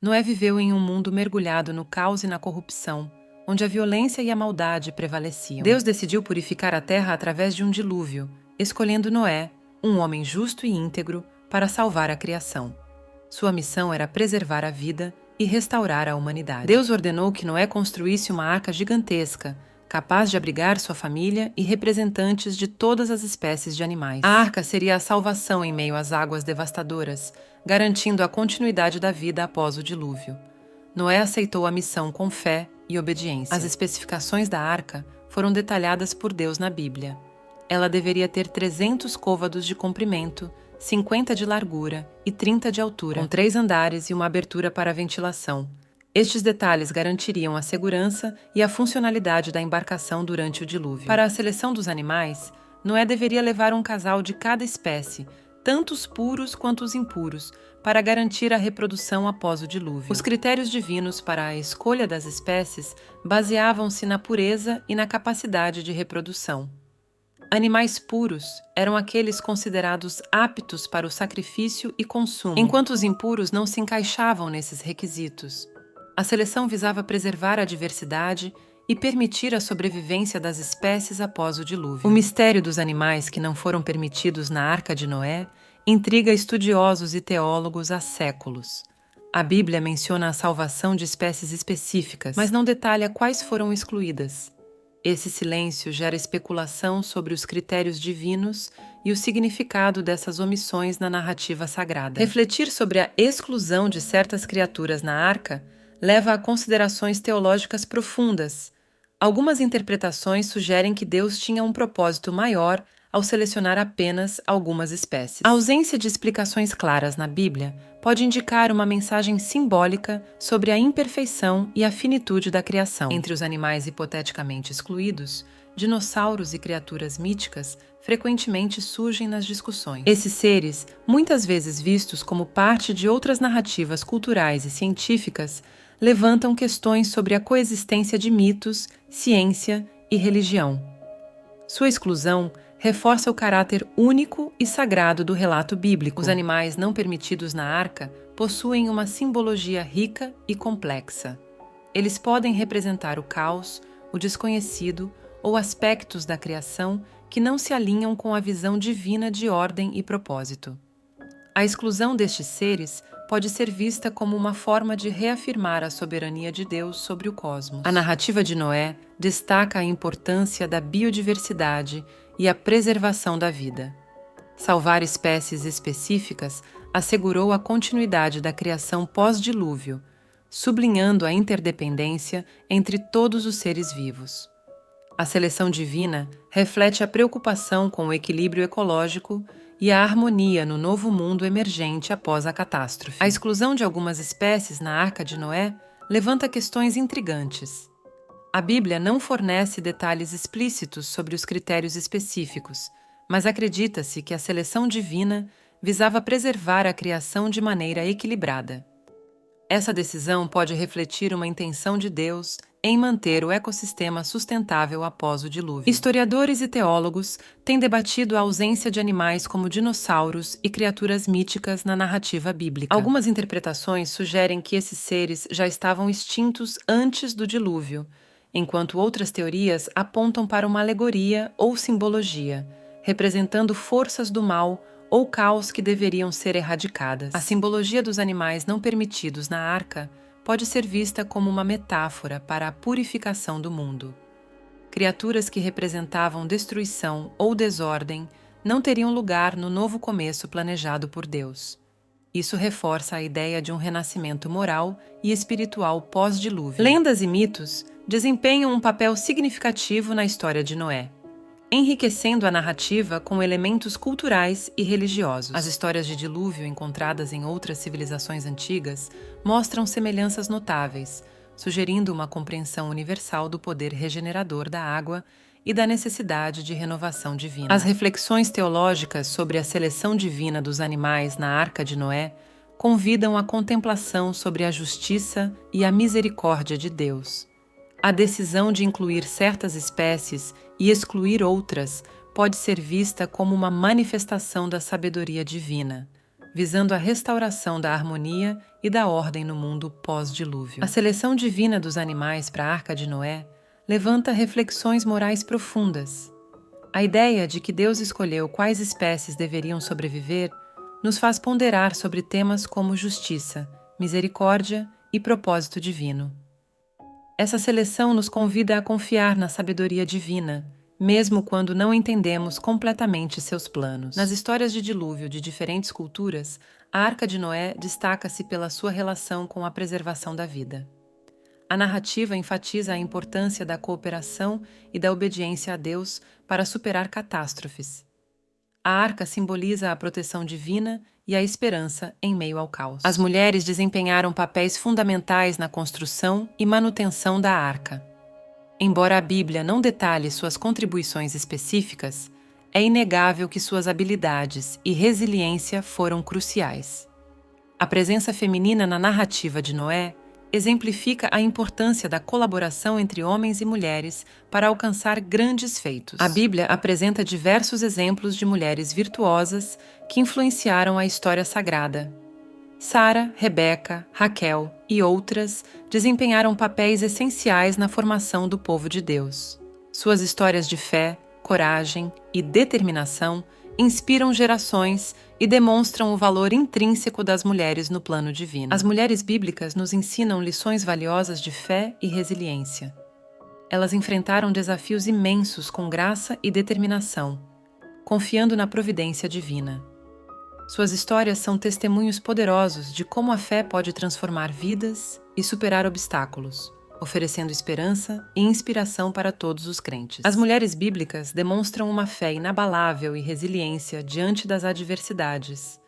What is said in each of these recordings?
Noé viveu em um mundo mergulhado no caos e na corrupção, onde a violência e a maldade prevaleciam. Deus decidiu purificar a terra através de um dilúvio, escolhendo Noé, um homem justo e íntegro, para salvar a criação. Sua missão era preservar a vida e restaurar a humanidade. Deus ordenou que Noé construísse uma arca gigantesca, capaz de abrigar sua família e representantes de todas as espécies de animais. A arca seria a salvação em meio às águas devastadoras, garantindo a continuidade da vida após o dilúvio. Noé aceitou a missão com fé e obediência. As especificações da arca foram detalhadas por Deus na Bíblia. Ela deveria ter 300 côvados de comprimento, 50 de largura e 30 de altura, com 3 andares e uma abertura para ventilação. Estes detalhes garantiriam a segurança e a funcionalidade da embarcação durante o dilúvio. Para a seleção dos animais, Noé deveria levar um casal de cada espécie, tanto os puros quanto os impuros, para garantir a reprodução após o dilúvio. Os critérios divinos para a escolha das espécies baseavam-se na pureza e na capacidade de reprodução. Animais puros eram aqueles considerados aptos para o sacrifício e consumo, enquanto os impuros não se encaixavam nesses requisitos. A seleção visava preservar a diversidade e permitir a sobrevivência das espécies após o dilúvio. O mistério dos animais que não foram permitidos na Arca de Noé intriga estudiosos e teólogos há séculos. A Bíblia menciona a salvação de espécies específicas, mas não detalha quais foram excluídas. Esse silêncio gera especulação sobre os critérios divinos e o significado dessas omissões na narrativa sagrada. Refletir sobre a exclusão de certas criaturas na arca leva a considerações teológicas profundas. Algumas interpretações sugerem que Deus tinha um propósito maior ao selecionar apenas algumas espécies. A ausência de explicações claras na Bíblia pode indicar uma mensagem simbólica sobre a imperfeição e a finitude da criação. Entre os animais hipoteticamente excluídos, dinossauros e criaturas míticas frequentemente surgem nas discussões. Esses seres, muitas vezes vistos como parte de outras narrativas culturais e científicas, levantam questões sobre a coexistência de mitos, ciência e religião. Sua exclusão reforça o caráter único e sagrado do relato bíblico. Os animais não permitidos na arca possuem uma simbologia rica e complexa. Eles podem representar o caos, o desconhecido ou aspectos da criação que não se alinham com a visão divina de ordem e propósito. A exclusão destes seres pode ser vista como uma forma de reafirmar a soberania de Deus sobre o cosmos. A narrativa de Noé destaca a importância da biodiversidade e a preservação da vida. Salvar espécies específicas assegurou a continuidade da criação pós-dilúvio, sublinhando a interdependência entre todos os seres vivos. A seleção divina reflete a preocupação com o equilíbrio ecológico e a harmonia no novo mundo emergente após a catástrofe. A exclusão de algumas espécies na Arca de Noé levanta questões intrigantes. A Bíblia não fornece detalhes explícitos sobre os critérios específicos, mas acredita-se que a seleção divina visava preservar a criação de maneira equilibrada. Essa decisão pode refletir uma intenção de Deus em manter o ecossistema sustentável após o dilúvio. Historiadores e teólogos têm debatido a ausência de animais como dinossauros e criaturas míticas na narrativa bíblica. Algumas interpretações sugerem que esses seres já estavam extintos antes do dilúvio, enquanto outras teorias apontam para uma alegoria ou simbologia, representando forças do mal ou caos que deveriam ser erradicadas. A simbologia dos animais não permitidos na arca pode ser vista como uma metáfora para a purificação do mundo. Criaturas que representavam destruição ou desordem não teriam lugar no novo começo planejado por Deus. Isso reforça a ideia de um renascimento moral e espiritual pós-dilúvio. Lendas e mitos desempenham um papel significativo na história de Noé, enriquecendo a narrativa com elementos culturais e religiosos. As histórias de dilúvio encontradas em outras civilizações antigas mostram semelhanças notáveis, sugerindo uma compreensão universal do poder regenerador da água e da necessidade de renovação divina. As reflexões teológicas sobre a seleção divina dos animais na Arca de Noé convidam à contemplação sobre a justiça e a misericórdia de Deus. A decisão de incluir certas espécies e excluir outras pode ser vista como uma manifestação da sabedoria divina, visando a restauração da harmonia e da ordem no mundo pós-dilúvio. A seleção divina dos animais para a Arca de Noé levanta reflexões morais profundas. A ideia de que Deus escolheu quais espécies deveriam sobreviver nos faz ponderar sobre temas como justiça, misericórdia e propósito divino. Essa seleção nos convida a confiar na sabedoria divina, mesmo quando não entendemos completamente seus planos. Nas histórias de dilúvio de diferentes culturas, a Arca de Noé destaca-se pela sua relação com a preservação da vida. A narrativa enfatiza a importância da cooperação e da obediência a Deus para superar catástrofes. A arca simboliza a proteção divina e a esperança em meio ao caos. As mulheres desempenharam papéis fundamentais na construção e manutenção da arca. Embora a Bíblia não detalhe suas contribuições específicas, é inegável que suas habilidades e resiliência foram cruciais. A presença feminina na narrativa de Noé exemplifica a importância da colaboração entre homens e mulheres para alcançar grandes feitos. A Bíblia apresenta diversos exemplos de mulheres virtuosas que influenciaram a história sagrada. Sara, Rebeca, Raquel e outras desempenharam papéis essenciais na formação do povo de Deus. Suas histórias de fé, coragem e determinação inspiram gerações e demonstram o valor intrínseco das mulheres no plano divino. As mulheres bíblicas nos ensinam lições valiosas de fé e resiliência. Elas enfrentaram desafios imensos com graça e determinação, confiando na providência divina. Suas histórias são testemunhos poderosos de como a fé pode transformar vidas e superar obstáculos, oferecendo esperança e inspiração para todos os crentes. As mulheres bíblicas demonstram uma fé inabalável e resiliência diante das adversidades.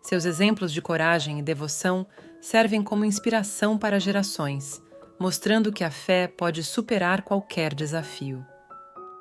Seus exemplos de coragem e devoção servem como inspiração para gerações, mostrando que a fé pode superar qualquer desafio.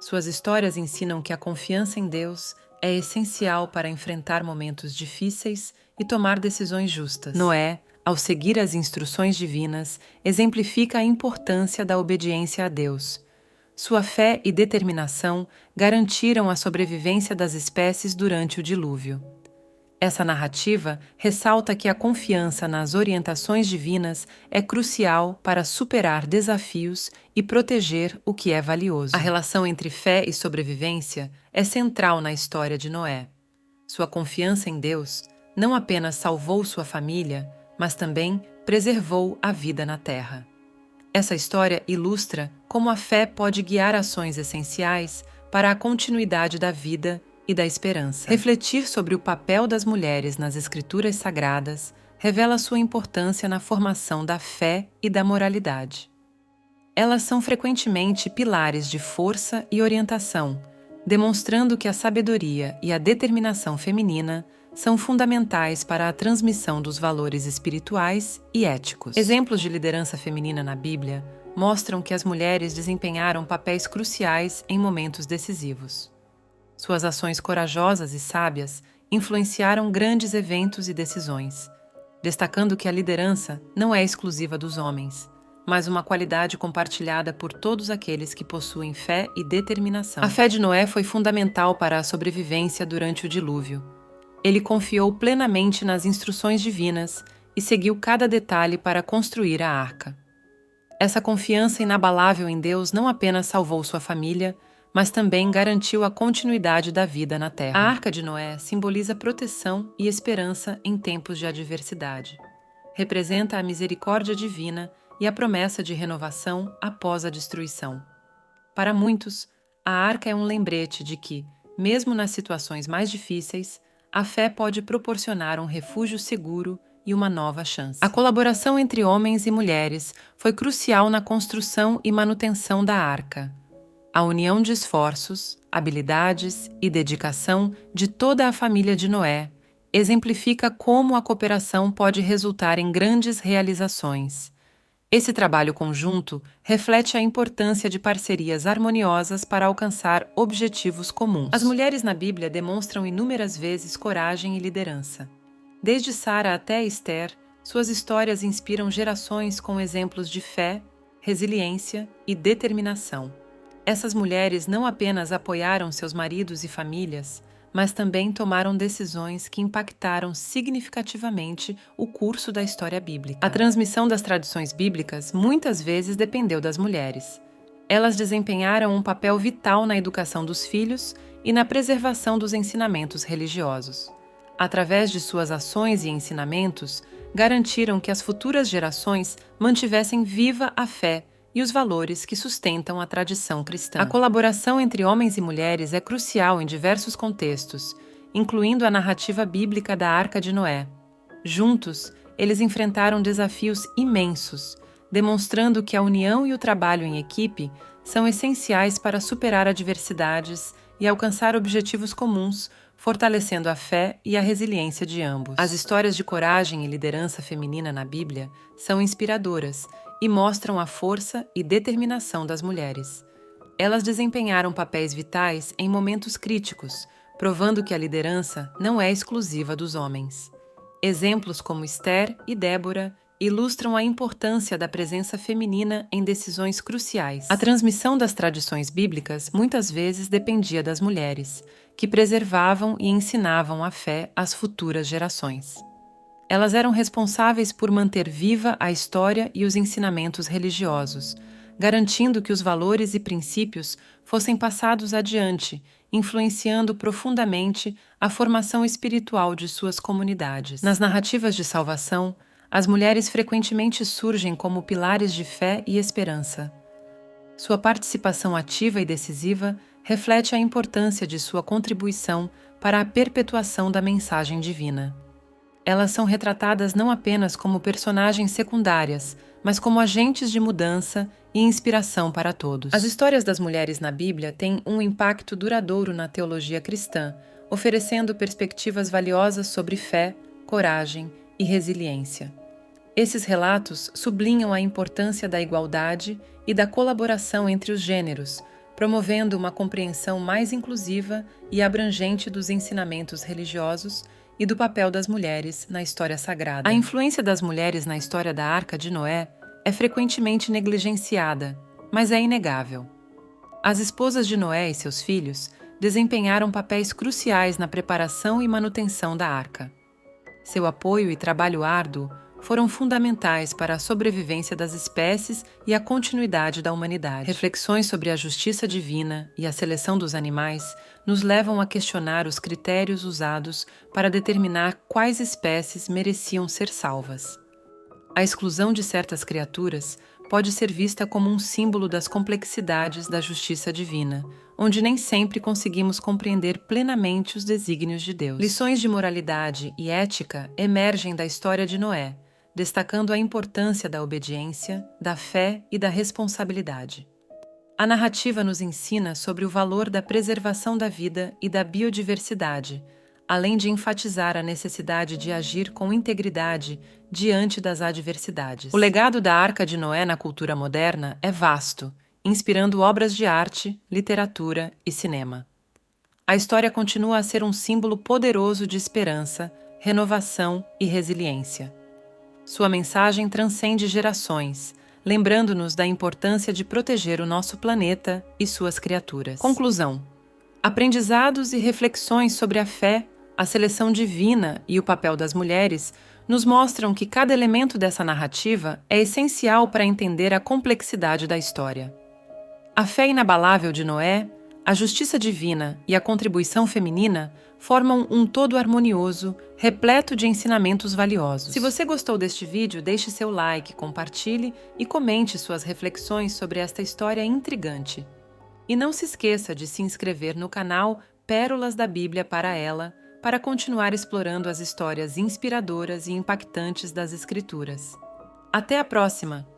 Suas histórias ensinam que a confiança em Deus é essencial para enfrentar momentos difíceis e tomar decisões justas. Noé, ao seguir as instruções divinas, exemplifica a importância da obediência a Deus. Sua fé e determinação garantiram a sobrevivência das espécies durante o dilúvio. Essa narrativa ressalta que a confiança nas orientações divinas é crucial para superar desafios e proteger o que é valioso. A relação entre fé e sobrevivência é central na história de Noé. Sua confiança em Deus não apenas salvou sua família, mas também preservou a vida na terra. Essa história ilustra como a fé pode guiar ações essenciais para a continuidade da vida e da esperança. Refletir sobre o papel das mulheres nas Escrituras Sagradas revela sua importância na formação da fé e da moralidade. Elas são frequentemente pilares de força e orientação, demonstrando que a sabedoria e a determinação feminina são fundamentais para a transmissão dos valores espirituais e éticos. Exemplos de liderança feminina na Bíblia mostram que as mulheres desempenharam papéis cruciais em momentos decisivos. Suas ações corajosas e sábias influenciaram grandes eventos e decisões, destacando que a liderança não é exclusiva dos homens, mas uma qualidade compartilhada por todos aqueles que possuem fé e determinação. A fé de Noé foi fundamental para a sobrevivência durante o dilúvio. Ele confiou plenamente nas instruções divinas e seguiu cada detalhe para construir a arca. Essa confiança inabalável em Deus não apenas salvou sua família, mas também garantiu a continuidade da vida na terra. A Arca de Noé simboliza proteção e esperança em tempos de adversidade. Representa a misericórdia divina e a promessa de renovação após a destruição. Para muitos, a arca é um lembrete de que, mesmo nas situações mais difíceis, a fé pode proporcionar um refúgio seguro e uma nova chance. A colaboração entre homens e mulheres foi crucial na construção e manutenção da arca. A união de esforços, habilidades e dedicação de toda a família de Noé exemplifica como a cooperação pode resultar em grandes realizações. Esse trabalho conjunto reflete a importância de parcerias harmoniosas para alcançar objetivos comuns. As mulheres na Bíblia demonstram inúmeras vezes coragem e liderança. Desde Sara até Esther, suas histórias inspiram gerações com exemplos de fé, resiliência e determinação. Essas mulheres não apenas apoiaram seus maridos e famílias, mas também tomaram decisões que impactaram significativamente o curso da história bíblica. A transmissão das tradições bíblicas muitas vezes dependeu das mulheres. Elas desempenharam um papel vital na educação dos filhos e na preservação dos ensinamentos religiosos. Através de suas ações e ensinamentos, garantiram que as futuras gerações mantivessem viva a fé e os valores que sustentam a tradição cristã. A colaboração entre homens e mulheres é crucial em diversos contextos, incluindo a narrativa bíblica da Arca de Noé. Juntos, eles enfrentaram desafios imensos, demonstrando que a união e o trabalho em equipe são essenciais para superar adversidades e alcançar objetivos comuns, fortalecendo a fé e a resiliência de ambos. As histórias de coragem e liderança feminina na Bíblia são inspiradoras e mostram a força e determinação das mulheres. Elas desempenharam papéis vitais em momentos críticos, provando que a liderança não é exclusiva dos homens. Exemplos como Esther e Débora ilustram a importância da presença feminina em decisões cruciais. A transmissão das tradições bíblicas muitas vezes dependia das mulheres, que preservavam e ensinavam a fé às futuras gerações. Elas eram responsáveis por manter viva a história e os ensinamentos religiosos, garantindo que os valores e princípios fossem passados adiante, influenciando profundamente a formação espiritual de suas comunidades. Nas narrativas de salvação, as mulheres frequentemente surgem como pilares de fé e esperança. Sua participação ativa e decisiva reflete a importância de sua contribuição para a perpetuação da mensagem divina. Elas são retratadas não apenas como personagens secundárias, mas como agentes de mudança e inspiração para todos. As histórias das mulheres na Bíblia têm um impacto duradouro na teologia cristã, oferecendo perspectivas valiosas sobre fé, coragem e resiliência. Esses relatos sublinham a importância da igualdade e da colaboração entre os gêneros, promovendo uma compreensão mais inclusiva e abrangente dos ensinamentos religiosos e do papel das mulheres na história sagrada. A influência das mulheres na história da Arca de Noé é frequentemente negligenciada, mas é inegável. As esposas de Noé e seus filhos desempenharam papéis cruciais na preparação e manutenção da arca. Seu apoio e trabalho árduo foram fundamentais para a sobrevivência das espécies e a continuidade da humanidade. Reflexões sobre a justiça divina e a seleção dos animais nos levam a questionar os critérios usados para determinar quais espécies mereciam ser salvas. A exclusão de certas criaturas pode ser vista como um símbolo das complexidades da justiça divina, onde nem sempre conseguimos compreender plenamente os desígnios de Deus. Lições de moralidade e ética emergem da história de Noé, destacando a importância da obediência, da fé e da responsabilidade. A narrativa nos ensina sobre o valor da preservação da vida e da biodiversidade, além de enfatizar a necessidade de agir com integridade diante das adversidades. O legado da Arca de Noé na cultura moderna é vasto, inspirando obras de arte, literatura e cinema. A história continua a ser um símbolo poderoso de esperança, renovação e resiliência. Sua mensagem transcende gerações, lembrando-nos da importância de proteger o nosso planeta e suas criaturas. Conclusão: aprendizados e reflexões sobre a fé, a seleção divina e o papel das mulheres nos mostram que cada elemento dessa narrativa é essencial para entender a complexidade da história. A fé inabalável de Noé, a justiça divina e a contribuição feminina formam um todo harmonioso, repleto de ensinamentos valiosos. Se você gostou deste vídeo, deixe seu like, compartilhe e comente suas reflexões sobre esta história intrigante. E não se esqueça de se inscrever no canal Pérolas da Bíblia para ela, para continuar explorando as histórias inspiradoras e impactantes das Escrituras. Até a próxima!